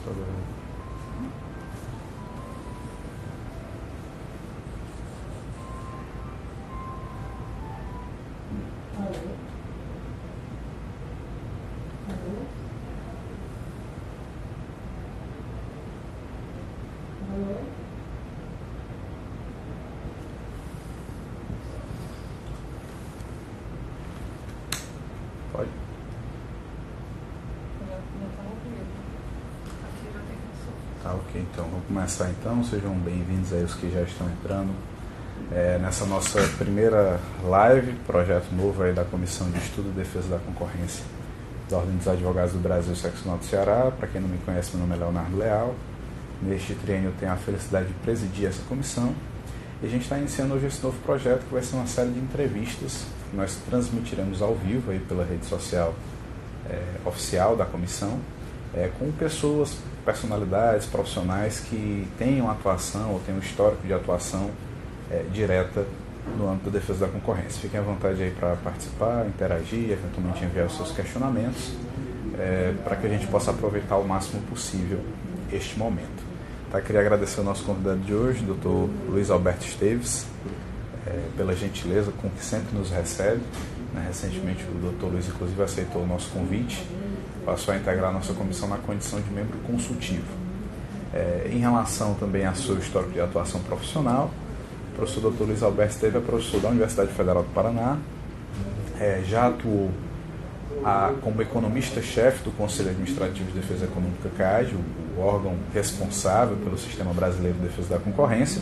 Pode. Tá, ok, então vamos começar então. Sejam bem-vindos aí os que já estão entrando nessa nossa primeira live, projeto novo aí da Comissão de Estudo e Defesa da Concorrência da Ordem dos Advogados do Brasil, Seccional do Ceará. Para quem não me conhece, meu nome é Leonardo Leal. Neste triênio eu tenho a felicidade de presidir essa comissão e a gente está iniciando hoje esse novo projeto que vai ser uma série de entrevistas que nós transmitiremos ao vivo aí pela rede social oficial da comissão, com pessoas, personalidades, profissionais que tenham atuação ou tenham histórico de atuação direta no âmbito da defesa da concorrência. Fiquem à vontade aí para participar, interagir, eventualmente enviar os seus questionamentos, para que a gente possa aproveitar o máximo possível este momento. Tá, queria agradecer ao nosso convidado de hoje, Dr. Luiz Alberto Esteves, pela gentileza com que sempre nos recebe. Recentemente o Dr. Luiz, inclusive, aceitou o nosso convite, passou a integrar a nossa comissão na condição de membro consultivo. Em relação também ao seu histórico de atuação profissional, o professor Dr. Luiz Alberto Esteves é professor da Universidade Federal do Paraná, já atuou como economista-chefe do Conselho Administrativo de Defesa Econômica CAD, o órgão responsável pelo Sistema Brasileiro de Defesa da Concorrência,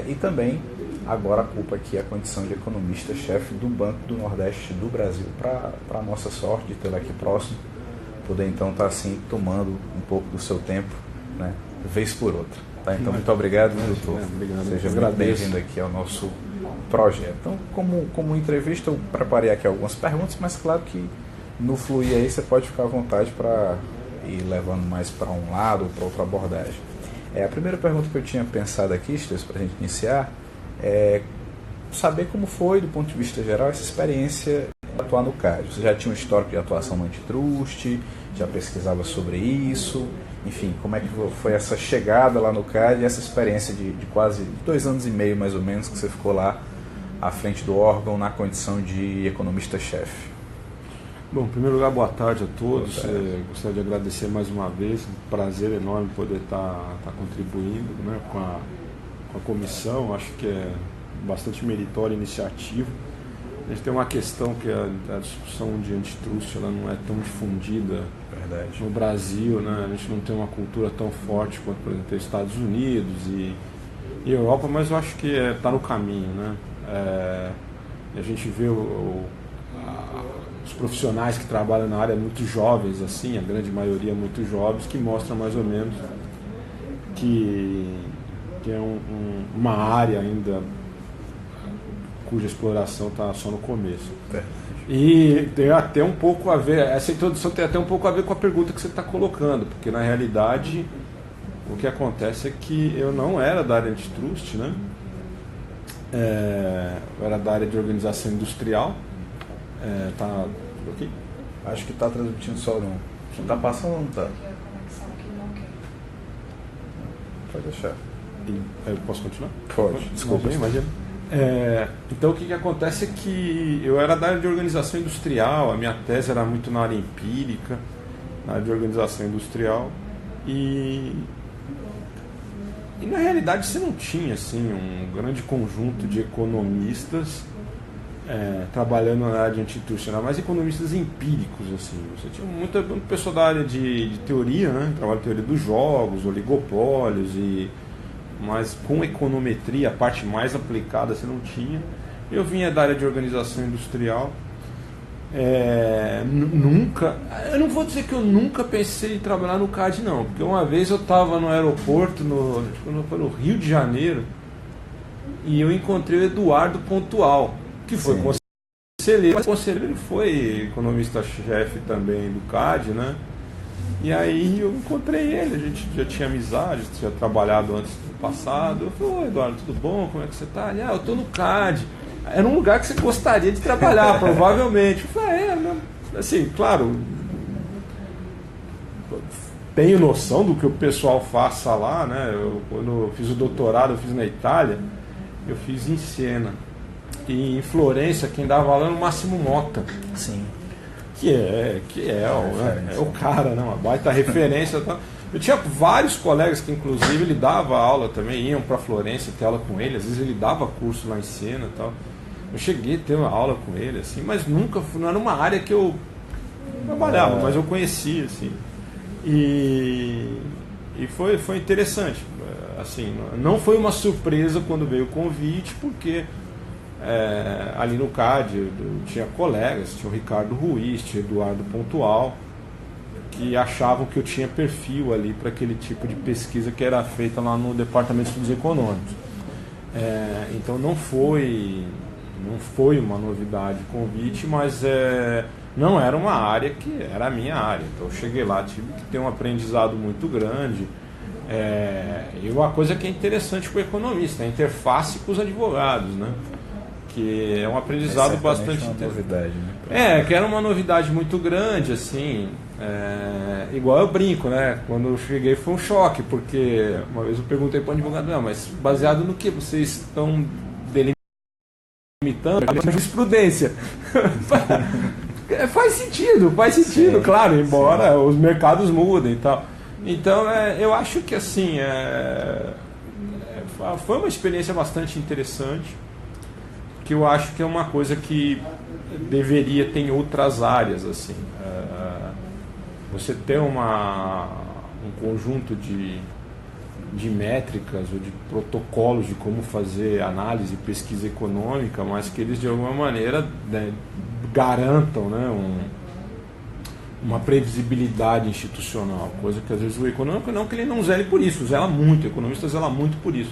e também agora ocupa aqui a condição de economista-chefe do Banco do Nordeste do Brasil, para a nossa sorte de tê-lo aqui próximo, poder então estar assim tomando um pouco do seu tempo, vez por outra. Tá? Então, muito obrigado, doutor. Seja muito bem-vindo aqui ao nosso projeto. Então, como entrevista, eu preparei aqui algumas perguntas, mas claro que no fluir aí você pode ficar à vontade para ir levando mais para um lado ou para outra abordagem. A primeira pergunta que eu tinha pensado aqui, Esteves, para a gente iniciar, é saber como foi, do ponto de vista geral, essa experiência de atuar no CAD. Você já tinha um histórico de atuação no antitrust, já pesquisava sobre isso, enfim, como é que foi essa chegada lá no CAD e essa experiência de quase 2 anos e meio, mais ou menos, que você ficou lá à frente do órgão na condição de economista-chefe? Bom, em primeiro lugar, boa tarde a todos. Gostaria de agradecer mais uma vez, um prazer enorme poder estar contribuindo com a comissão. Acho que é bastante meritória a iniciativa. A gente tem uma questão que a discussão de antitrust ela não é tão difundida no Brasil, A gente não tem uma cultura tão forte quanto, por exemplo, os Estados Unidos e Europa, mas eu acho que está no caminho, a gente vê os profissionais que trabalham na área muito jovens, assim, a grande maioria muito jovens, que mostram mais ou menos que é uma área ainda cuja exploração está só no começo. E tem até um pouco a ver, essa introdução tem até um pouco a ver com a pergunta que você está colocando, porque na realidade o que acontece é que eu não era da área antitrust, eu era da área de organização industrial. Tá aqui? Acho que está transmitindo só não. Você está passando ou não está? Pode deixar. Eu posso continuar? Pode, desculpa. Imagina. Então o que acontece é que eu era da área de organização industrial, a minha tese era muito na área empírica, na área de organização industrial, e na realidade você não tinha assim, um grande conjunto de economistas trabalhando na área de antitrust, mas economistas empíricos. Assim. Você tinha muita pessoa da área de teoria, trabalho de teoria dos jogos, oligopólios, mas com econometria, a parte mais aplicada você não tinha. Eu vinha da área de organização industrial. Eu não vou dizer que eu nunca pensei em trabalhar no CAD, não, porque uma vez eu estava no aeroporto, no Rio de Janeiro, e eu encontrei o Eduardo Pontual, que foi conselheiro. Mas conselheiro, ele foi economista-chefe também do CAD, E aí eu encontrei ele, a gente já tinha amizade, tinha trabalhado antes do passado. Eu falei: "Oi, Eduardo, tudo bom? Como é que você está?" Ele: "Eu estou no CAD." Era um lugar que você gostaria de trabalhar, provavelmente. Eu falei: assim, claro, tenho noção do que o pessoal faça lá, né? Quando eu fiz o doutorado, eu fiz na Itália, eu fiz em Siena. E em Florença, quem dava aula era o Máximo Motta. Sim. Que é o cara, né? Uma baita referência. Tá? Eu tinha vários colegas que, inclusive, ele dava aula também, iam para Florença ter aula com ele, às vezes ele dava curso lá em Siena e tal. Eu cheguei a ter uma aula com ele, assim, mas nunca, não era uma área que eu trabalhava, mas eu conhecia, assim. E foi interessante. Assim, não foi uma surpresa quando veio o convite, porque ali no CAD eu tinha colegas, tinha o Ricardo Ruiz, tinha o Eduardo Pontual, que achavam que eu tinha perfil ali para aquele tipo de pesquisa que era feita lá no Departamento de Estudos Econômicos. Então não foi uma novidade o convite, mas não era uma área que era a minha área. Então eu cheguei lá, tive que ter um aprendizado muito grande. E uma coisa que é interessante para o economista, a interface com os advogados, né? Que é um aprendizado bastante novidade, né? Que era uma novidade muito grande, assim. Igual eu brinco, né? Quando eu cheguei foi um choque, porque uma vez eu perguntei para o advogado, não, mas baseado no que vocês estão delimitando a jurisprudência? Faz sentido, sim, claro, embora os mercados mudem e tal. Então, eu acho que assim, foi uma experiência bastante interessante, que eu acho que é uma coisa que deveria ter em outras áreas, assim. Você ter um conjunto de métricas ou de protocolos de como fazer análise e pesquisa econômica, mas que eles de alguma maneira, né, garantam, né, uma previsibilidade institucional, coisa que às vezes o econômico, não que ele não zele por isso, zela muito, o economista zela muito por isso.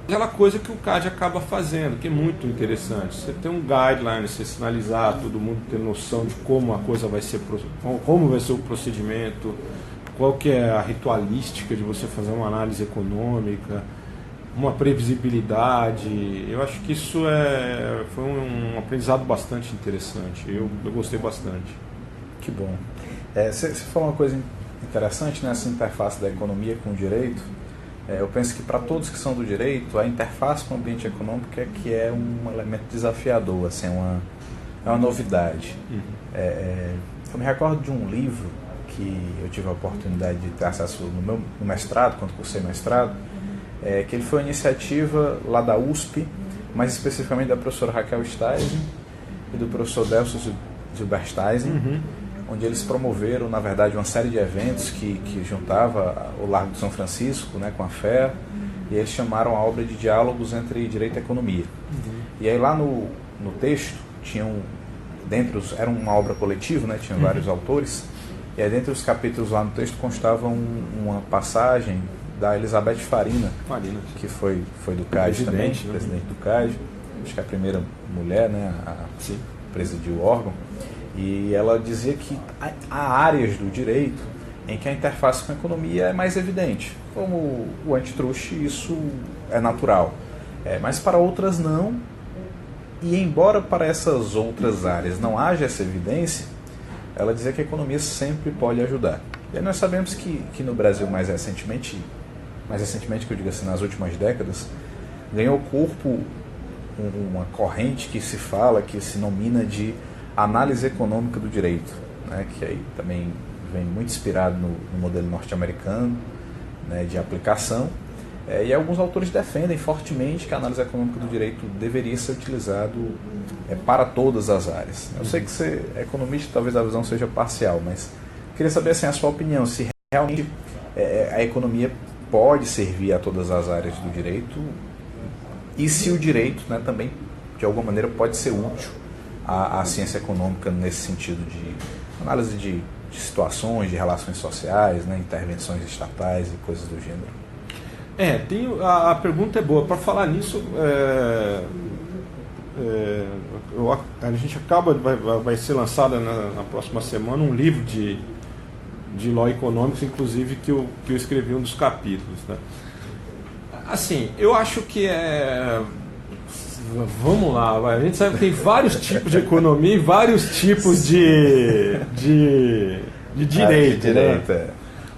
Aquela coisa que o CAD acaba fazendo, que é muito interessante. Você tem um guideline, você sinalizar, todo mundo ter noção de como a coisa vai ser, como vai ser o procedimento, qual que é a ritualística de você fazer uma análise econômica, uma previsibilidade. Eu acho que isso foi um aprendizado bastante interessante. Eu gostei bastante. Que bom. Você falou uma coisa interessante nessa interface da economia com o direito. Eu penso que para todos que são do direito, a interface com o ambiente econômico que é um elemento desafiador, assim, é uma novidade. Eu me recordo de um livro que eu tive a oportunidade de ter acesso no mestrado, quando cursei mestrado, que ele foi uma iniciativa lá da USP, mais especificamente da professora Raquel Steisen e do professor Delcio Zilbersteisen, onde eles promoveram, na verdade, uma série de eventos que juntava o Largo de São Francisco, né, com a FEA, e eles chamaram a obra de diálogos entre direito e economia. E aí lá no texto, era uma obra coletiva, né, tinha vários autores, e aí dentro dos capítulos lá no texto constava uma passagem da Elizabeth Farina, que foi do CAD também, presidente do CAD, acho que é a primeira mulher, né, a presidir o órgão. E ela dizia que há áreas do direito em que a interface com a economia é mais evidente. Como o antitruste, isso é natural. Mas para outras não. E embora para essas outras áreas não haja essa evidência, ela dizia que a economia sempre pode ajudar. E aí nós sabemos que no Brasil, mais recentemente que eu digo assim, nas últimas décadas, ganhou corpo uma corrente que se fala, que se nomina de análise econômica do direito, né, que aí também vem muito inspirado no modelo norte-americano, né, de aplicação, e alguns autores defendem fortemente que a análise econômica do direito deveria ser utilizado para todas as áreas. Eu sei que você é economista, talvez a visão seja parcial, mas queria saber assim, a sua opinião, se realmente a economia pode servir a todas as áreas do direito e se o direito, né, também de alguma maneira pode ser útil a ciência econômica nesse sentido de análise de situações, de relações sociais, né, intervenções estatais e coisas do gênero. A pergunta é boa. Para falar nisso, a gente vai ser lançado na próxima semana um livro de law econômico, inclusive que eu escrevi um dos capítulos, né? Assim, eu acho que vamos lá, a gente sabe que tem vários tipos de economia e vários tipos de direito. Né?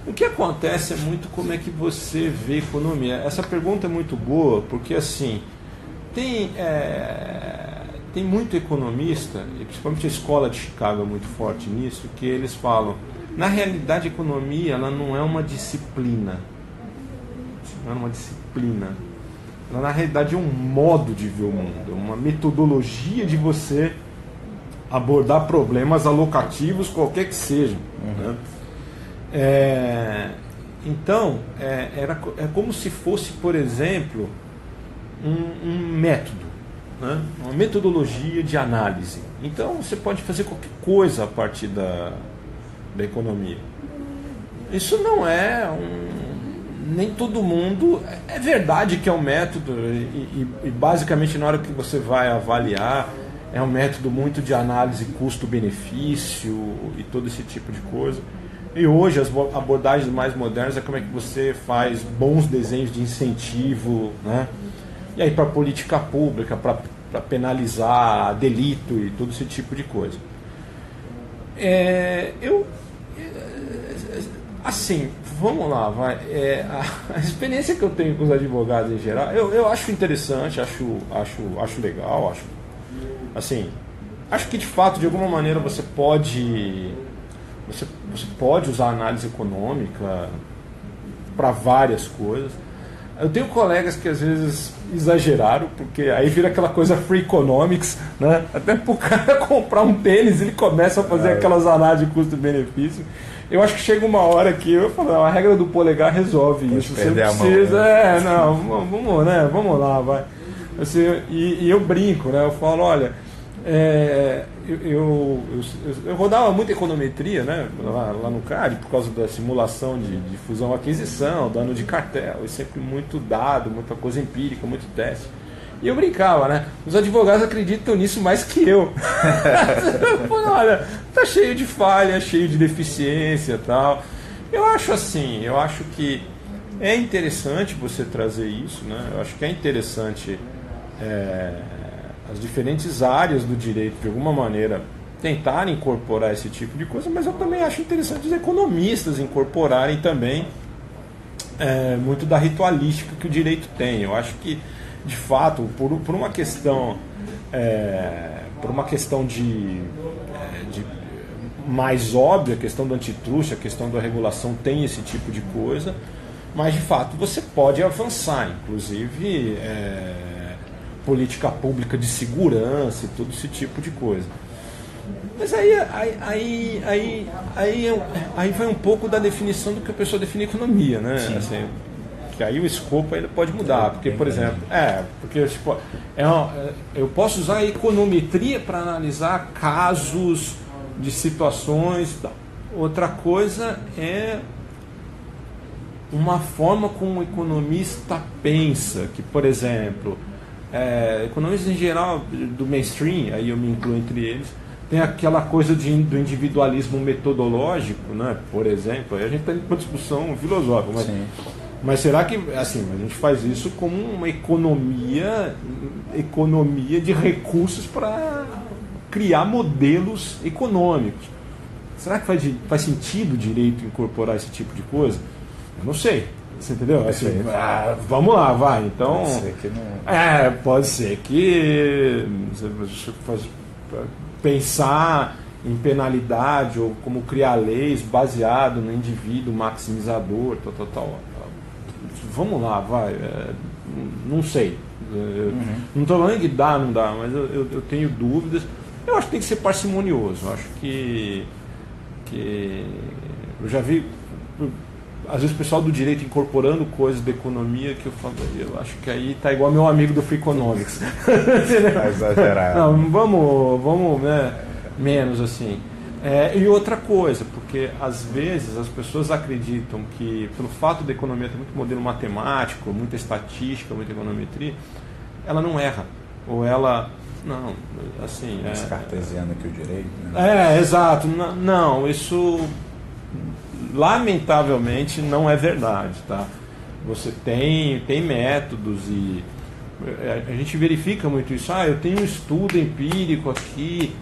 O que acontece é muito como é que você vê economia. Essa pergunta é muito boa, porque assim, tem muito economista, e principalmente a escola de Chicago é muito forte nisso, que eles falam, na realidade a economia ela não é uma disciplina. Não é uma disciplina. Ela na realidade é um modo de ver o mundo, uma metodologia de você abordar problemas alocativos, qualquer que sejam. Né? Então, é como se fosse, por exemplo, um método, né? Uma metodologia de análise. Então, você pode fazer qualquer coisa a partir da economia. Isso não é nem todo mundo... É verdade que é um método e basicamente na hora que você vai avaliar é um método muito de análise custo-benefício e todo esse tipo de coisa. E hoje as abordagens mais modernas é como é que você faz bons desenhos de incentivo, né? E aí para política pública, para penalizar delito e todo esse tipo de coisa. Assim, vamos lá, vai. A experiência que eu tenho com os advogados em geral, eu acho interessante, acho legal, assim, acho que de fato, de alguma maneira, você pode usar análise econômica para várias coisas. Eu tenho colegas que às vezes exageraram, porque aí vira aquela coisa free economics, né? Até para o cara comprar um tênis, ele começa a fazer aquelas análises de custo-benefício. Eu acho que chega uma hora que eu falo, a regra do polegar resolve isso. Você precisa, vamos lá, vai. Assim, e eu brinco, né? Eu falo, olha, eu rodava muita econometria, né, lá no CAD, por causa da simulação de fusão-aquisição, dano de cartel, e sempre muito dado, muita coisa empírica, muito teste. E eu brincava, né? Os advogados acreditam nisso mais que eu. Olha, tá cheio de falha, cheio de deficiência e tal. Eu acho que é interessante você trazer isso, né? Eu acho que é interessante as diferentes áreas do direito, de alguma maneira, tentarem incorporar esse tipo de coisa, mas eu também acho interessante os economistas incorporarem também muito da ritualística que o direito tem. Eu acho que, de fato, por uma questão de mais óbvia, a questão do antitruste, a questão da regulação tem esse tipo de coisa, mas de fato você pode avançar, inclusive política pública de segurança e todo esse tipo de coisa. Mas aí vai um pouco da definição do que a pessoa define economia, né? Assim, que aí o escopo ainda pode mudar, porque, por exemplo, tipo, eu posso usar a econometria para analisar casos de situações. Outra coisa é uma forma como o economista pensa, que, por exemplo, economistas em geral do mainstream, aí eu me incluo entre eles, tem aquela coisa do individualismo metodológico, né? Por exemplo, aí a gente está indo para uma discussão filosófica, mas será que assim, a gente faz isso como uma economia de recursos para criar modelos econômicos? Será que faz sentido o direito incorporar esse tipo de coisa? Eu não sei. Você entendeu? Assim, vamos lá, vai. Então, pode ser que você pensar em penalidade ou como criar leis baseado no indivíduo maximizador, tal. Vamos lá, vai. Não sei. Não estou falando que dá, não dá, mas eu tenho dúvidas. Eu acho que tem que ser parcimonioso. Eu acho que eu já vi às vezes o pessoal do direito incorporando coisas da economia que eu acho que aí tá igual meu amigo do Free Economics. Tá exagerado. Não, vamos menos assim. E outra coisa, porque às vezes as pessoas acreditam que pelo fato da economia ter muito modelo matemático, muita estatística, muita econometria, ela não erra. Ou ela... Não, assim... Mais cartesiana que o direito, né? Exato. Não, isso... lamentavelmente não é verdade, tá? Você tem métodos e a gente verifica muito isso. Eu tenho um estudo empírico aqui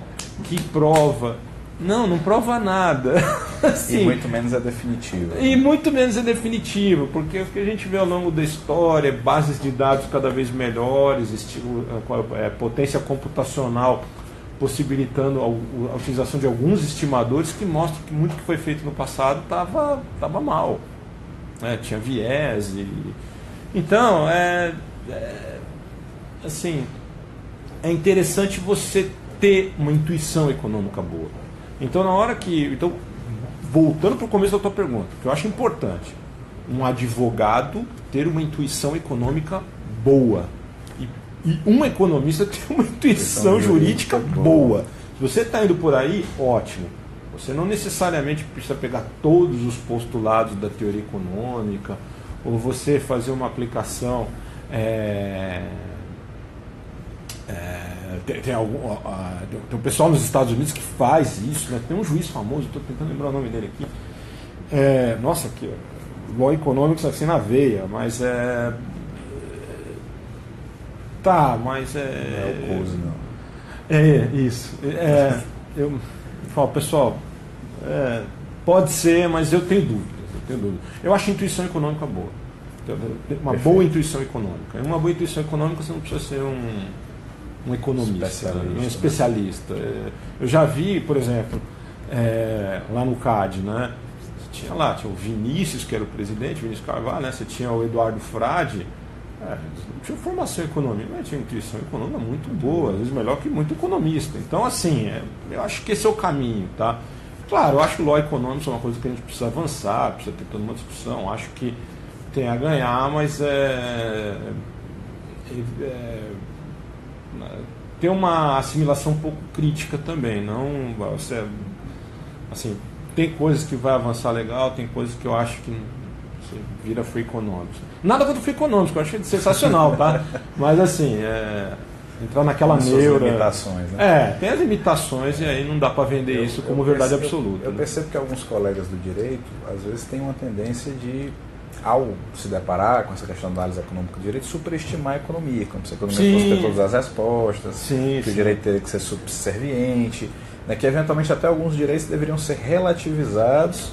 que prova. Não prova nada. Assim, e muito menos é definitivo. E muito menos é definitivo, porque o que a gente vê ao longo da história, bases de dados cada vez melhores, potência computacional possibilitando a utilização de alguns estimadores que mostram que muito que foi feito no passado estava mal. Tinha viés. Então, assim, é interessante você ter uma intuição econômica boa. Então, voltando para o começo da tua pergunta, que eu acho importante, um advogado ter uma intuição econômica boa. E um economista ter uma intuição jurídica boa. Se você está indo por aí, ótimo. Você não necessariamente precisa pegar todos os postulados da teoria econômica, ou você fazer uma aplicação. Tem um pessoal nos Estados Unidos que faz isso, né? Tem um juiz famoso, estou tentando lembrar o nome dele aqui. Nossa, aqui, law econômico assim na veia, mas mas não é o Coase, não. Isso. Eu falo, pessoal, pode ser, mas eu tenho dúvidas. Eu acho a intuição econômica boa. Uma Perfeito. boa intuição econômica. E uma boa intuição econômica você não precisa ser um economista, um especialista. Eu já vi, por exemplo, lá no CAD, né? Tinha o Vinícius, que era o presidente, Vinícius Carvalho, né? Você tinha o Eduardo Frade, não tinha formação econômica, mas tinha intuição econômica muito boa, às vezes melhor que muito economista. Então, assim, eu acho que esse é o caminho, tá? Claro, eu acho que o law econômico é uma coisa que a gente precisa avançar, precisa ter toda uma discussão, acho que tem a ganhar, mas tem uma assimilação um pouco crítica também, não assim, tem coisas que vai avançar legal, tem coisas que eu acho que você vira free economics. Nada contra o free economics, eu achei sensacional, tá? Mas assim, entrar naquela neura. Tem limitações, né? Tem as limitações e aí não dá para vender isso como verdade absoluta. Eu percebo que alguns colegas do direito, às vezes, têm uma tendência de, ao se deparar com essa questão da análise econômica do direito, superestimar a economia, como se a economia fosse ter todas as respostas, que o direito teria que ser subserviente, né, que eventualmente até alguns direitos deveriam ser relativizados,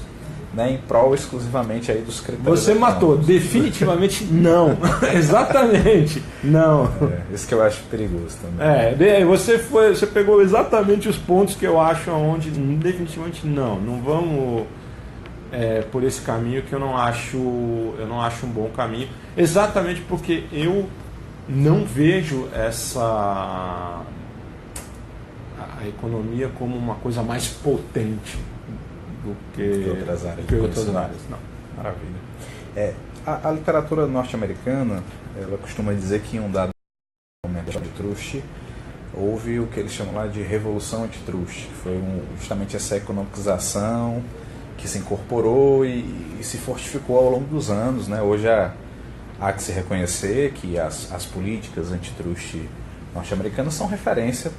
né, em prol exclusivamente aí dos critérios. Você matou, definitivamente não. Exatamente, não. Isso que eu acho perigoso também. Você pegou exatamente os pontos que eu acho onde definitivamente não vamos por esse caminho, que eu não acho um bom caminho, exatamente porque eu não vejo a economia como uma coisa mais potente do que outras áreas. Não. Maravilha. A literatura norte-americana, ela costuma dizer que em um dado momento de antitrust houve o que eles chamam lá de revolução antitrust, que foi justamente essa economização que se incorporou e se fortificou ao longo dos anos, né? Hoje há que se reconhecer que as políticas antitrust norte-americanas são referência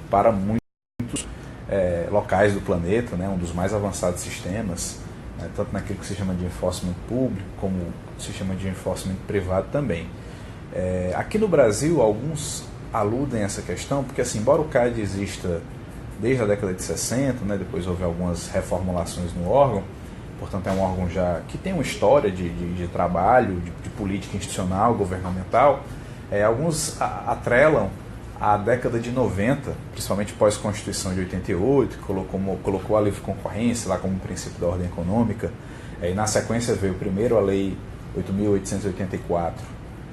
para muitos locais do planeta, né? Um dos mais avançados sistemas, né? Tanto naquilo que se chama de enforcement público, como se chama de enforcement privado também. Aqui no Brasil, alguns aludem a essa questão, porque assim, embora o CAD exista desde a década de 60, né, depois houve algumas reformulações no órgão, portanto é um órgão já que tem uma história de trabalho, de política institucional, governamental, alguns atrelam a década de 90, principalmente pós-Constituição de 88, que colocou a livre concorrência lá como princípio da ordem econômica, e na sequência veio primeiro a Lei 8.884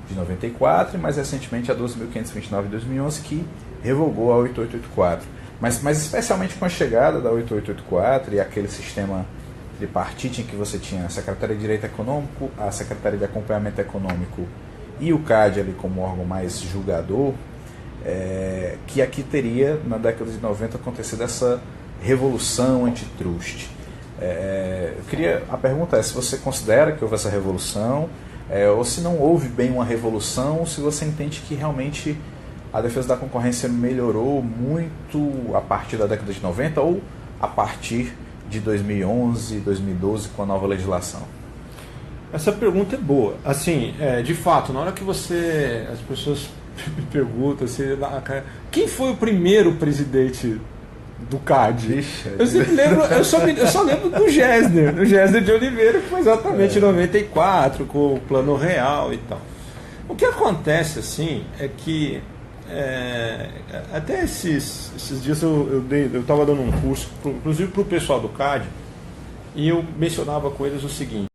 de 94 e mais recentemente a 12.529 de 2011, que revogou a 8884. Mas especialmente com a chegada da 8884 e aquele sistema tripartite em que você tinha a Secretaria de Direito Econômico, a Secretaria de Acompanhamento Econômico e o CAD ali como órgão mais julgador, que aqui teria, na década de 90, acontecido essa revolução antitrust. A pergunta é se você considera que houve essa revolução, ou se não houve bem uma revolução, ou se você entende que realmente a defesa da concorrência melhorou muito a partir da década de 90 ou a partir de 2011, 2012, com a nova legislação? Essa pergunta é boa. Assim, de fato, na hora que as pessoas me perguntam assim, quem foi o primeiro presidente do CAD. Vixe, Eu sempre lembro, eu só lembro do Gessner de Oliveira, que foi exatamente em 94, com o Plano Real e tal. O que acontece, assim, é que até esses dias eu estava dando um curso, inclusive para o pessoal do CAD, e eu mencionava com eles o seguinte: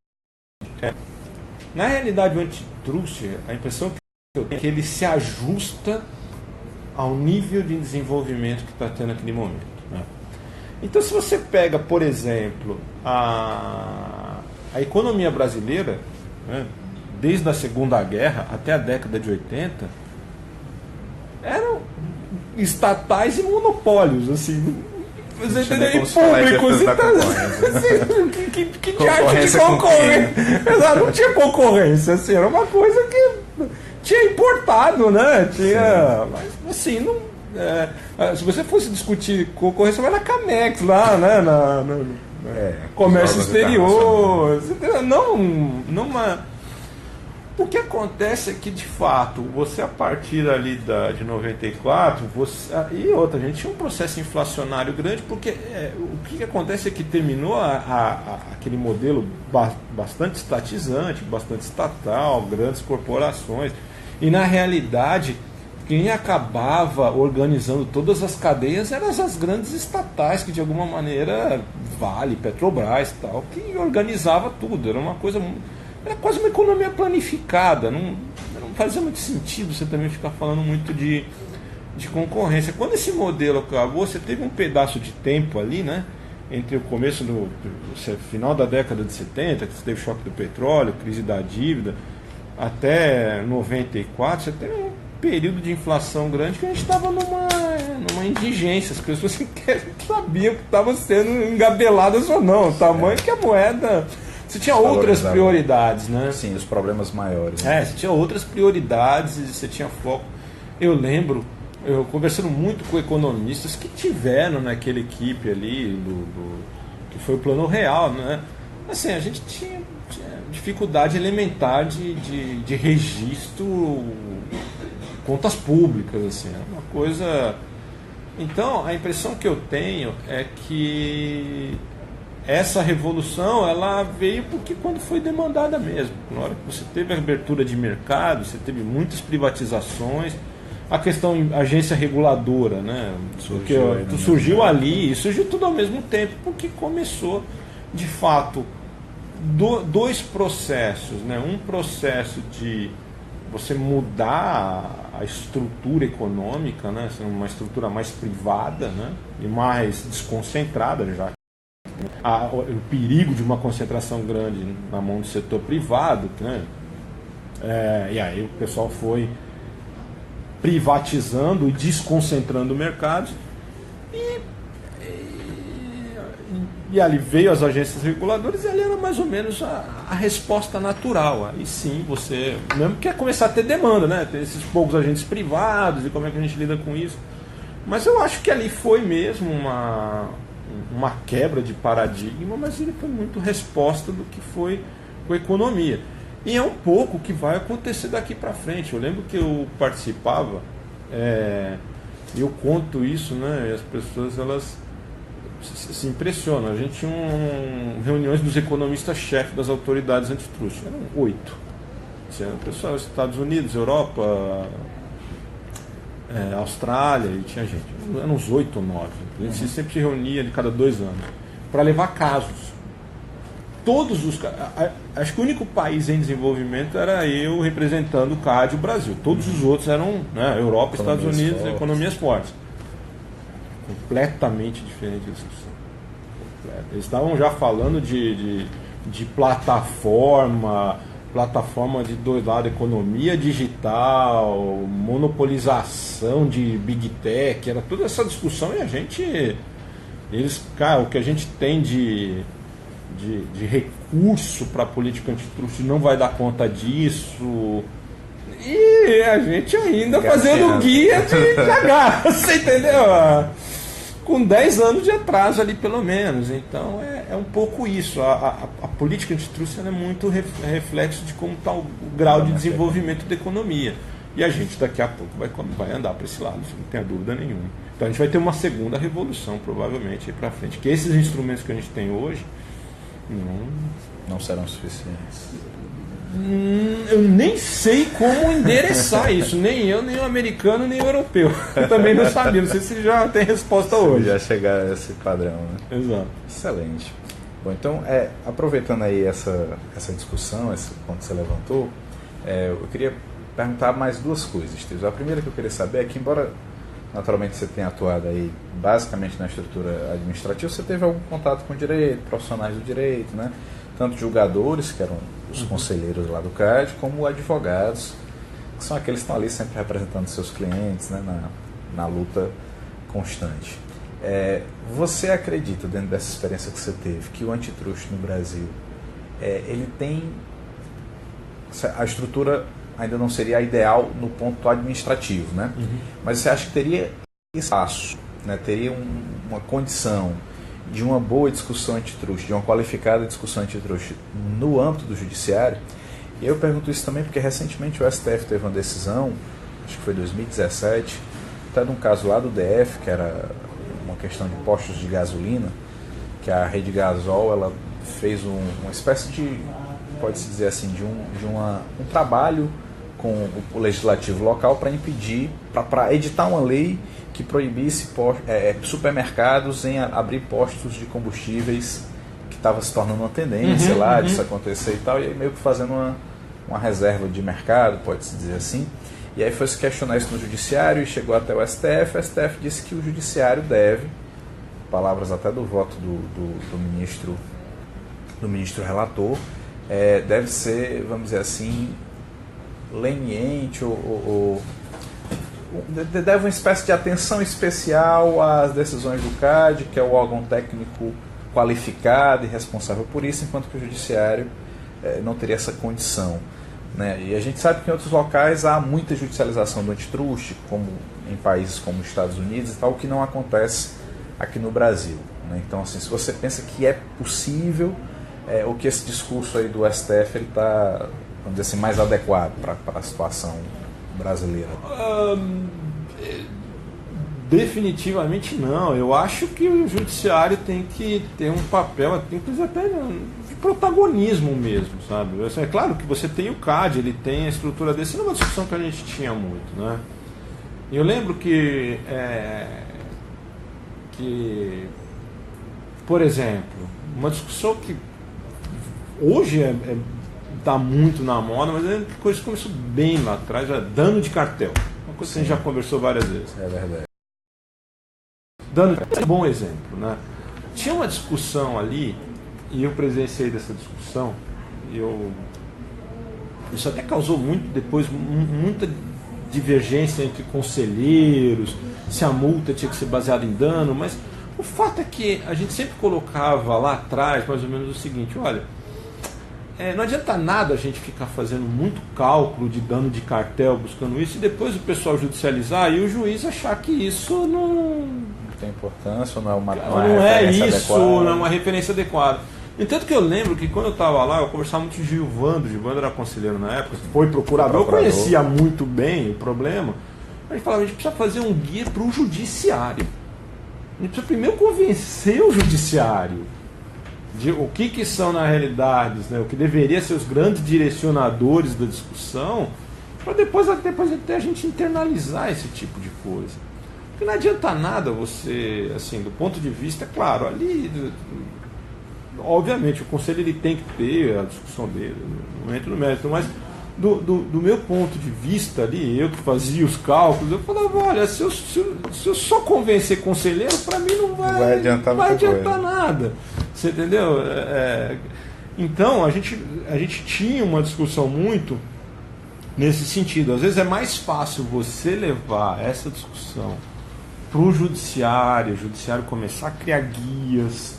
na realidade, o antitrust, a impressão que eu tenho é que ele se ajusta ao nível de desenvolvimento que está tendo naquele momento, né? Então, se você pega, por exemplo, a economia brasileira, né, desde a Segunda Guerra até a década de 80, eram estatais e monopólios, assim, você entendeu? E públicos. Então, que diacho de concorrência? Não tinha concorrência, assim, era uma coisa que tinha importado, né? Tinha, mas assim, não, se você fosse discutir concorrência, vai na Camex lá, né? Comércio exterior, não uma. O que acontece é que, de fato, você, a partir ali de 94, e outra, a gente tinha um processo inflacionário grande, porque o que acontece é que terminou aquele modelo bastante estatizante, bastante estatal, grandes corporações, e, na realidade, quem acabava organizando todas as cadeias eram as grandes estatais, que, de alguma maneira, Vale, Petrobras e tal, que organizava tudo, era uma coisa... Era quase uma economia planificada, não fazia muito sentido você também ficar falando muito de concorrência. Quando esse modelo acabou, você teve um pedaço de tempo ali, né, entre o começo do final da década de 70, que você teve choque do petróleo, crise da dívida, até 94, você teve um período de inflação grande que a gente estava numa indigência, as pessoas sabiam que estavam sendo engabeladas ou não, o tamanho que a moeda... Você tinha outras prioridades, né? Sim, os problemas maiores. Né? Você tinha outras prioridades, você tinha foco. Eu lembro, eu conversando muito com economistas que tiveram naquela equipe ali, que foi o Plano Real, né? Assim, a gente tinha dificuldade elementar de registro, contas públicas, assim, era uma coisa... Então, a impressão que eu tenho é que essa revolução, ela veio porque quando foi demandada mesmo. Na hora que você teve a abertura de mercado, você teve muitas privatizações, a questão agência reguladora, né? Surgiu ali, e surgiu tudo ao mesmo tempo, porque começou, de fato, dois processos, né? Um processo de você mudar a estrutura econômica, né? Uma estrutura mais privada, né? E mais desconcentrada, já o perigo de uma concentração grande na mão do setor privado, né? E aí o pessoal foi privatizando e desconcentrando o mercado, e ali veio as agências reguladoras, e ali era mais ou menos a resposta natural. Aí sim, você mesmo quer começar a ter demanda, né? Ter esses poucos agentes privados, e como é que a gente lida com isso. Mas eu acho que ali foi mesmo uma quebra de paradigma, mas ele foi muito resposta do que foi com a economia. E é um pouco o que vai acontecer daqui para frente. Eu lembro que eu participava, e eu conto isso, né? E as pessoas, elas se impressionam. A gente tinha reuniões dos economistas-chefes das autoridades antitrust. Eram 8. Tinha pessoal dos Estados Unidos, Europa, Austrália, e tinha gente. Eram uns 8 ou 9. A gente sempre se reunia de cada 2 anos para levar casos. Acho que o único país em desenvolvimento era eu representando o CAD, o Brasil. Todos os outros eram, né, Europa, Estados Unidos, fortes. Economias fortes. Completamente diferente da discussão. Eles estavam já falando de plataforma de 2 lados, economia digital, monopolização de Big Tech, era toda essa discussão, e o que a gente tem de recurso para a política antitruste não vai dar conta disso, e a gente ainda fazendo guia de H, você entendeu? Com 10 anos de atraso ali, pelo menos. Então é um pouco isso. A política antitruste é muito reflexo de como está o grau de desenvolvimento da economia. E a gente daqui a pouco vai andar para esse lado, não tenha dúvida nenhuma. Então a gente vai ter uma segunda revolução, provavelmente, aí para frente. Que esses instrumentos que a gente tem hoje não serão suficientes. Eu nem sei como endereçar isso. Nem eu, nem o americano, nem o europeu. Eu também não sabia. Não sei se já tem resposta hoje. Já chegar a esse padrão, né? Exato. Excelente. Bom, então, aproveitando aí essa discussão, esse ponto que você levantou, eu queria perguntar mais duas coisas, Steve. A primeira que eu queria saber é que, embora naturalmente você tenha atuado aí basicamente na estrutura administrativa, você teve algum contato com o direito, profissionais do direito, né? Tanto julgadores, que eram os conselheiros lá do CAD, como advogados, que são aqueles que estão ali sempre representando seus clientes, né, na luta constante. Você acredita, dentro dessa experiência que você teve, que o antitruste no Brasil, ele tem... A estrutura ainda não seria a ideal no ponto administrativo, né? Mas você acha que teria espaço, né? Teria uma condição de uma boa discussão antitruste, de uma qualificada discussão antitruste no âmbito do judiciário? E eu pergunto isso também porque recentemente o STF teve uma decisão, acho que foi em 2017, até de um caso lá do DF, que era uma questão de postos de gasolina, que a Rede Gasol ela fez uma espécie de, pode-se dizer assim, de um trabalho com o legislativo local para impedir, para editar uma lei que proibisse supermercados em abrir postos de combustíveis, que estava se tornando uma tendência lá disso acontecer e tal, e aí meio que fazendo uma reserva de mercado, pode-se dizer assim. E aí foi se questionar isso no judiciário e chegou até o STF disse que o judiciário deve, palavras até do voto do ministro relator, deve ser, vamos dizer assim, leniente ou deve uma espécie de atenção especial às decisões do CAD, que é o órgão técnico qualificado e responsável por isso, enquanto que o judiciário não teria essa condição, né? E a gente sabe que em outros locais há muita judicialização do antitruste, como em países como os Estados Unidos e tal, o que não acontece aqui no Brasil, né? Então, assim, se você pensa que é possível, ou que esse discurso aí do STF está, vamos dizer assim, mais adequado para a situação brasileira? Definitivamente não. Eu acho que o judiciário tem que ter um papel, inclusive até de protagonismo mesmo, sabe? É claro que você tem o CAD, ele tem a estrutura desse, não é uma discussão que a gente tinha muito, né? Eu lembro que por exemplo, uma discussão que hoje está muito na moda, mas é que coisa que começou bem lá atrás, dano de cartel. Uma coisa que a gente já conversou várias vezes. É verdade. Dano de cartel é um bom exemplo, né? Tinha uma discussão ali, e eu presenciei dessa discussão, isso até causou depois muita divergência entre conselheiros, se a multa tinha que ser baseada em dano, mas o fato é que a gente sempre colocava lá atrás mais ou menos o seguinte: olha, não adianta nada a gente ficar fazendo muito cálculo de dano de cartel, buscando isso, e depois o pessoal judicializar e o juiz achar que isso não tem importância, não é uma referência adequada. Não é uma referência adequada. Entanto que eu lembro que quando eu estava lá, eu conversava muito com o Gilvando era conselheiro na época, foi procurador, eu conhecia muito bem o problema. A gente falava, a gente precisa fazer um guia para o judiciário. A gente precisa primeiro convencer o judiciário de o que são na realidade, né, o que deveria ser os grandes direcionadores da discussão, para depois até a gente internalizar esse tipo de coisa. Porque não adianta nada você, assim, do ponto de vista, claro, ali, obviamente, o conselho ele tem que ter a discussão dele, não entro no mérito, mas do meu ponto de vista ali, eu que fazia os cálculos, eu falava, olha, se eu só convencer conselheiro, para mim não vai adiantar nada. Você entendeu? Então, a gente tinha uma discussão muito nesse sentido. Às vezes é mais fácil você levar essa discussão para o judiciário começar a criar guias,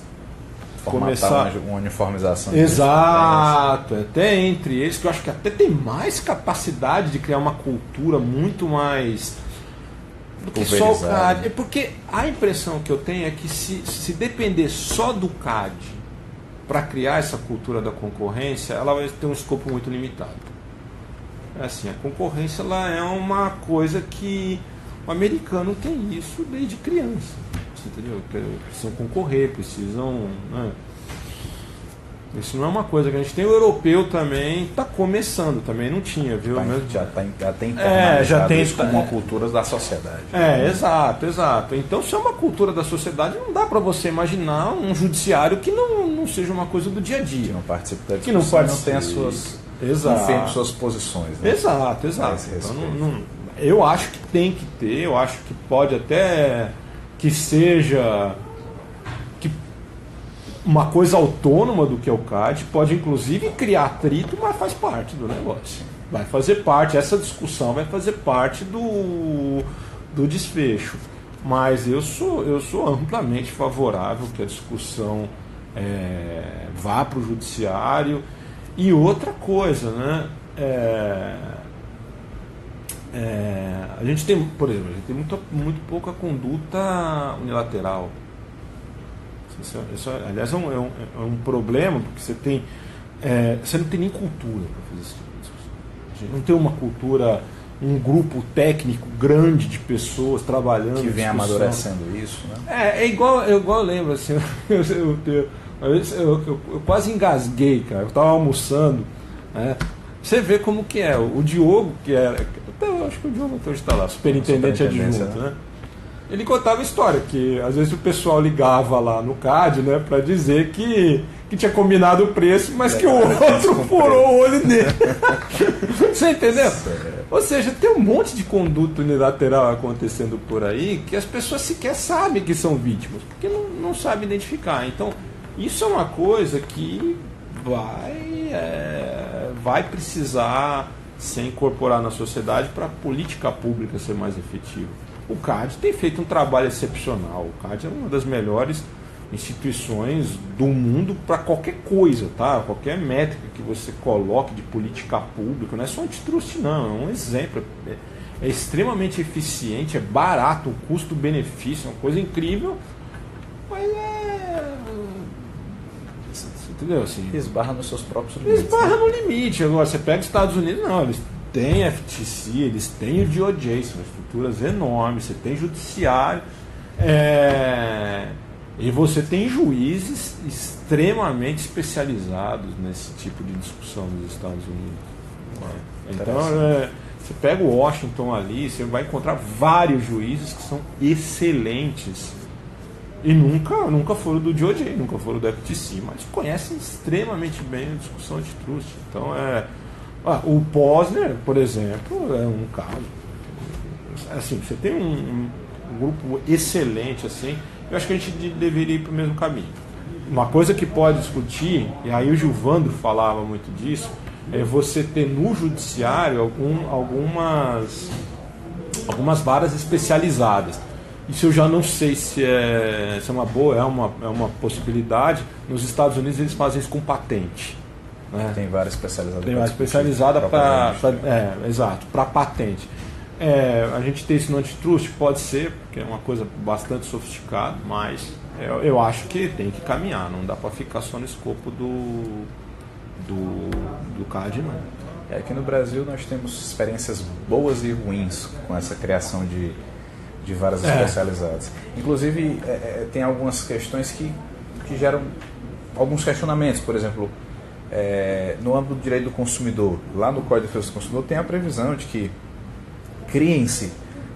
começar uma uniformização. Exato, até entre eles, que eu acho que até tem mais capacidade de criar uma cultura muito mais do que só o CAD. Porque a impressão que eu tenho é que se depender só do CAD para criar essa cultura da concorrência, ela vai ter um escopo muito limitado. Assim, a concorrência ela é uma coisa que O americano tem isso desde criança, entendeu? Precisam concorrer, precisam... Né? Isso não é uma coisa que a gente tem. O europeu também está começando, também não tinha, viu? Já tem internalizado isso como uma cultura da sociedade. Exato. Então, se é uma cultura da sociedade, não dá para você imaginar um judiciário que não seja uma coisa do dia a dia. Que não participe da discussão, que não tenha suas posições. Né? Exato. Então, eu acho que tem que ter, eu acho que pode até que seja... uma coisa autônoma do que é o CAD, pode inclusive criar atrito, mas faz parte do negócio. Vai fazer parte, essa discussão vai fazer parte do desfecho. Mas eu sou amplamente favorável que a discussão vá para o judiciário. E outra coisa, né? A gente tem, por exemplo, muito pouca conduta unilateral. Isso, aliás, é um problema, porque você não tem nem cultura para fazer isso. A gente não tem uma cultura, um grupo técnico grande de pessoas trabalhando. Que vem amadurecendo isso, né? É igual eu lembro, assim, eu quase engasguei, cara. Eu estava almoçando, né? Você vê como que é. O Diogo, que era. Eu acho que o Diogo hoje está lá, superintendente adjunto, né? Ele contava a história, que às vezes o pessoal ligava lá no CAD, né, para dizer que tinha combinado o preço, mas que o outro furou o olho dele. Você entendeu? Ou seja, tem um monte de conduta unilateral acontecendo por aí que as pessoas sequer sabem que são vítimas, porque não sabem identificar. Então, isso é uma coisa que vai precisar ser incorporada na sociedade para a política pública ser mais efetiva. O CAD tem feito um trabalho excepcional. O CAD é uma das melhores instituições do mundo para qualquer coisa, tá? Qualquer métrica que você coloque de política pública, não é só antitrust, não, é um exemplo. É extremamente eficiente, é barato, o custo-benefício é uma coisa incrível, mas entendeu? Assim, esbarra nos seus próprios limites. Esbarra no limite. Agora, você pega os Estados Unidos, não, eles têm FTC, eles têm o DOJ, são estruturas enormes, você tem judiciário, e você tem juízes extremamente especializados nesse tipo de discussão nos Estados Unidos. Então, você pega o Washington ali, você vai encontrar vários juízes que são excelentes e nunca foram do DOJ, nunca foram do FTC, mas conhecem extremamente bem a discussão de trust. Então, o Posner, por exemplo, é um caso. Assim, você tem um grupo excelente, assim. Eu acho que a gente deveria ir para o mesmo caminho. Uma coisa que pode discutir, e aí o Gilvandro falava muito disso, é você ter no judiciário algumas varas especializadas. Isso eu já não sei se é uma boa, é uma possibilidade. Nos Estados Unidos eles fazem isso com patente. Né? Tem várias especializadas. Tem várias especializadas para patente. A gente tem isso no antitrust, pode ser, porque é uma coisa bastante sofisticada, mas eu acho que tem que caminhar, não dá para ficar só no escopo do CAD, não. Aqui no Brasil nós temos experiências boas e ruins com essa criação de varas especializadas. Inclusive, tem algumas questões que geram alguns questionamentos. Por exemplo, no âmbito do direito do consumidor, lá no Código de Defesa do Consumidor tem a previsão de que criem-se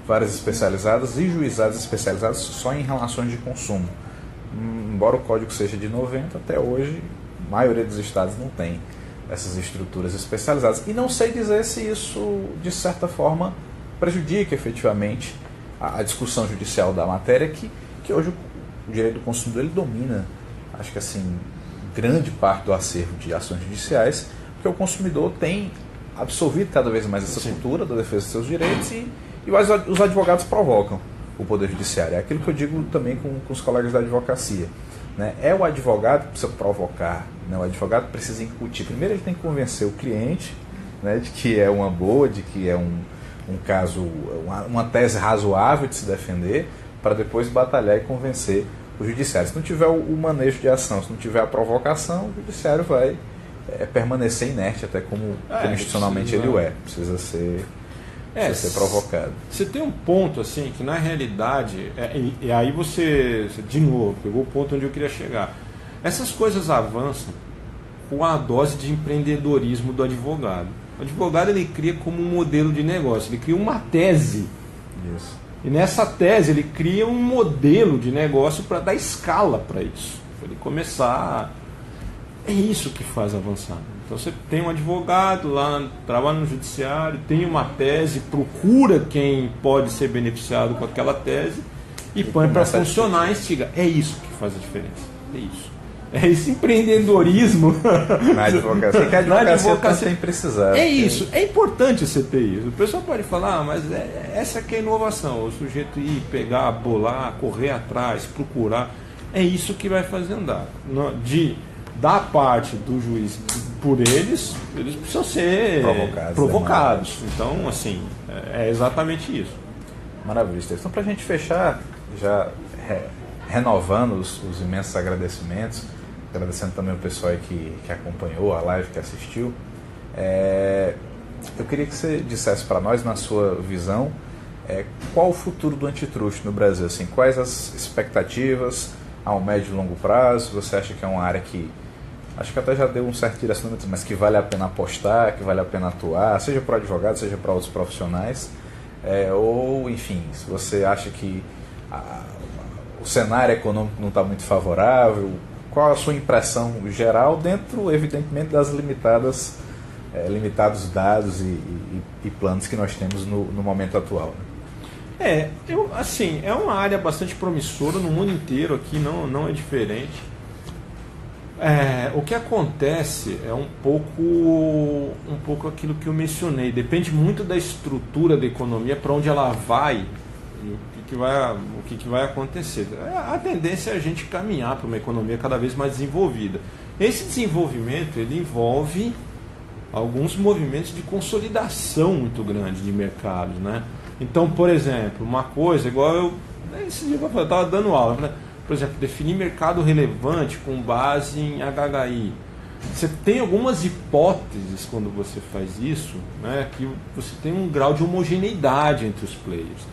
varas especializadas e juizados especializados só em relações de consumo. Embora o código seja de 90, até hoje a maioria dos estados não tem essas estruturas especializadas. E não sei dizer se isso, de certa forma, prejudica efetivamente a discussão judicial da matéria, que hoje o direito do consumidor ele domina, acho que assim, grande parte do acervo de ações judiciais, porque o consumidor tem absorvido cada vez mais essa cultura da defesa dos seus direitos e os advogados provocam o Poder Judiciário. É aquilo que eu digo também com os colegas da advocacia. Né? É o advogado que precisa provocar, né? O advogado precisa incutir. Primeiro ele tem que convencer o cliente, né, de que é uma boa, de que é um caso, uma tese razoável de se defender, para depois batalhar e convencer o judiciário. Se não tiver o manejo de ação, se não tiver a provocação, o judiciário vai permanecer inerte, até como institucionalmente ele precisa ser ser provocado. Você tem um ponto assim que na realidade, e aí você de novo pegou o ponto onde eu queria chegar. Essas coisas avançam com a dose de empreendedorismo do advogado. O advogado ele cria como um modelo de negócio, ele cria uma tese. Isso. E nessa tese ele cria um modelo de negócio para dar escala para isso. Para ele começar. É isso que faz avançar. Então você tem um advogado lá, trabalha no judiciário, tem uma tese, procura quem pode ser beneficiado com aquela tese e põe para funcionar e instiga. É isso que faz a diferença. É isso. É esse empreendedorismo. Na advocacia, que a advocacia tem precisado. É isso, é importante você ter isso. O pessoal pode falar, mas essa que é a inovação. O sujeito ir, pegar, bolar, correr atrás, procurar. É isso que vai fazer andar. Da parte do juiz por eles precisam ser provocados. Então, assim, é exatamente isso. Maravilha. Então, para a gente fechar, já renovando os imensos agradecimentos, agradecendo também o pessoal aí que acompanhou a live, que assistiu, eu queria que você dissesse para nós, na sua visão, qual o futuro do antitruste no Brasil? Assim, quais as expectativas a um médio e longo prazo? Você acha que é uma área que, acho que até já deu um certo direcionamento, mas que vale a pena apostar, que vale a pena atuar, seja para advogado, seja para outros profissionais? Ou, enfim, se você acha que o cenário econômico não está muito favorável, qual a sua impressão geral dentro, evidentemente, das limitados dados e planos que nós temos no momento atual? É uma área bastante promissora no mundo inteiro, aqui não é diferente. O que acontece é um pouco aquilo que eu mencionei, depende muito da estrutura da economia, para onde ela vai e o que vai acontecer. A tendência é a gente caminhar para uma economia cada vez mais desenvolvida. Esse desenvolvimento ele envolve alguns movimentos de consolidação muito grande de mercados, né? Então, por exemplo, uma coisa, igual eu estava dando aula, né? Por exemplo, definir mercado relevante com base em HHI. Você tem algumas hipóteses quando você faz isso, né, que você tem um grau de homogeneidade entre os players.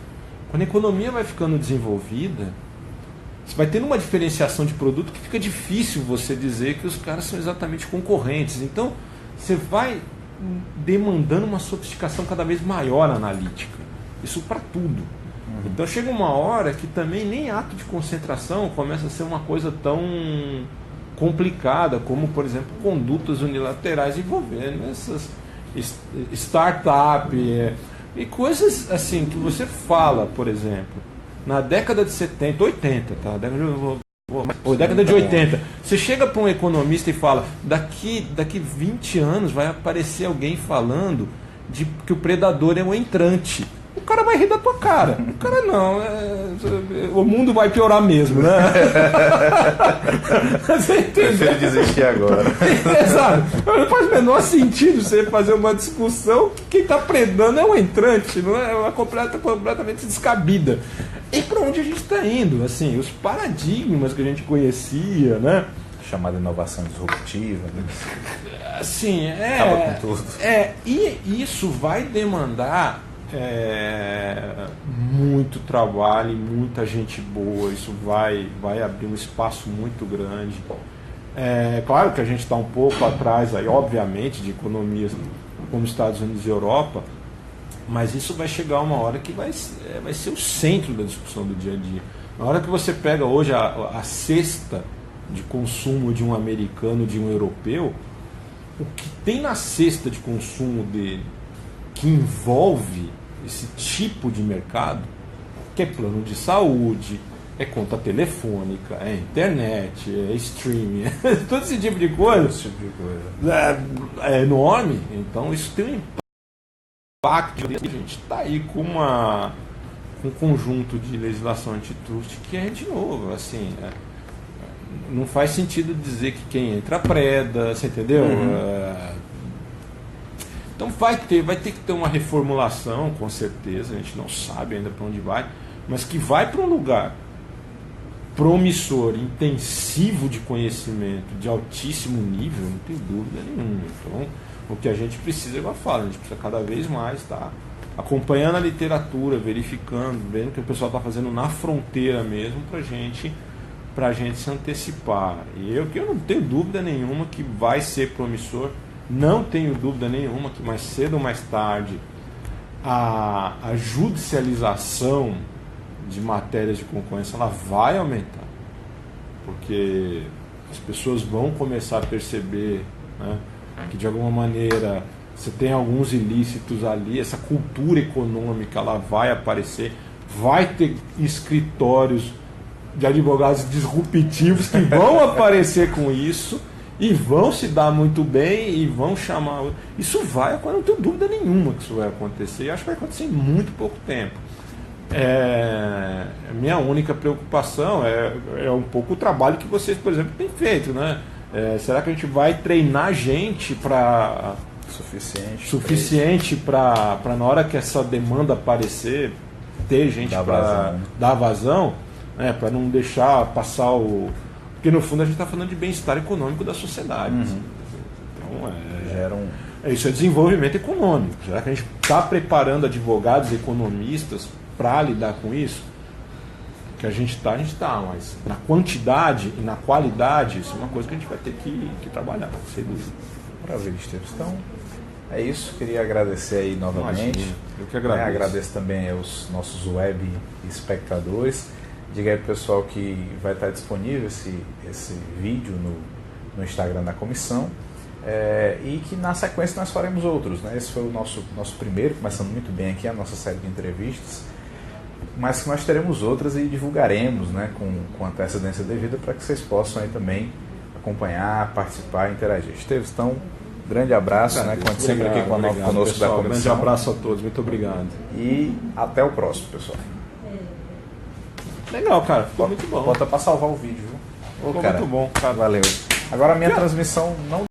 Quando a economia vai ficando desenvolvida, você vai tendo uma diferenciação de produto que fica difícil você dizer que os caras são exatamente concorrentes. Então, você vai demandando uma sofisticação cada vez maior analítica. Isso para tudo. Então chega uma hora que também nem ato de concentração começa a ser uma coisa tão complicada como, por exemplo, condutas unilaterais envolvendo essas startups e coisas assim que você fala, por exemplo, na década de 70, 80, tá? Década de 80. Você chega para um economista e fala, daqui 20 anos vai aparecer alguém falando de que o predador é um entrante. O cara vai rir da tua cara. O cara não. O mundo vai piorar mesmo, né? Você entendeu? Prefiro desistir agora. Exato. Não faz o menor sentido você fazer uma discussão que quem está predando é um entrante, não é uma completamente descabida. E para onde a gente está indo? Assim, os paradigmas que a gente conhecia, né? Chamada inovação disruptiva. Né? Assim, acaba com tudo. E isso vai demandar muito trabalho e muita gente boa. Isso vai abrir um espaço muito grande. Claro que a gente está um pouco atrás aí, obviamente, de economias como Estados Unidos e Europa, mas isso vai chegar uma hora que vai ser o centro da discussão do dia a dia. Na hora que você pega hoje a cesta de consumo de um americano, de um europeu, o que tem na cesta de consumo dele que envolve esse tipo de mercado, que é plano de saúde, é conta telefônica, é internet, é streaming, todo esse tipo de coisa, é enorme. Então isso tem um impacto. A gente está aí com um conjunto de legislação antitruste que é, de novo, assim, não faz sentido dizer que quem entra preda, você entendeu? Então vai ter que ter uma reformulação, com certeza, a gente não sabe ainda para onde vai, mas que vai para um lugar promissor, intensivo de conhecimento, de altíssimo nível, não tem dúvida nenhuma. Então, o que a gente precisa, igual eu falo, a gente precisa cada vez mais estar acompanhando a literatura, verificando, vendo o que o pessoal está fazendo na fronteira mesmo, para a gente se antecipar. E eu não tenho dúvida nenhuma que vai ser promissor, não tenho dúvida nenhuma que mais cedo ou mais tarde a judicialização de matérias de concorrência ela vai aumentar, porque as pessoas vão começar a perceber, né, que de alguma maneira você tem alguns ilícitos ali, essa cultura econômica ela vai aparecer, vai ter escritórios de advogados disruptivos que vão aparecer com isso e vão se dar muito bem e vão chamar. Isso vai acontecer, não tenho dúvida nenhuma que isso vai acontecer, e acho que vai acontecer em muito pouco tempo. Minha única preocupação é um pouco o trabalho que vocês, por exemplo, têm feito, né? Será que a gente vai treinar gente para suficiente para na hora que essa demanda aparecer ter gente para dar vazão, né? Para não deixar passar o... Porque no fundo a gente está falando de bem-estar econômico da sociedade. Então isso é desenvolvimento econômico. Será que a gente está preparando advogados, economistas para lidar com isso? Que a gente está, mas na quantidade e na qualidade, isso é uma coisa que a gente vai ter que trabalhar, sem dúvida. Maravilha, Esteves. Então, é isso. Queria agradecer aí novamente. Imagina, eu que agradeço. Agradeço também aos nossos web espectadores. Diga aí pro pessoal que vai estar disponível esse vídeo no Instagram da comissão. E que na sequência nós faremos outros, né? Esse foi o nosso primeiro, começando muito bem aqui a nossa série de entrevistas, mas que nós teremos outras e divulgaremos, né, com antecedência devida para que vocês possam aí também acompanhar, participar e interagir. Esteves, então, grande abraço, né? Conte sempre aqui conosco pessoal, da comissão. Grande abraço a todos, muito obrigado. E até o próximo, pessoal. Legal, cara, ficou muito bom. Bota para salvar o vídeo, viu? Ficou muito bom, cara. Valeu. Agora a minha transmissão não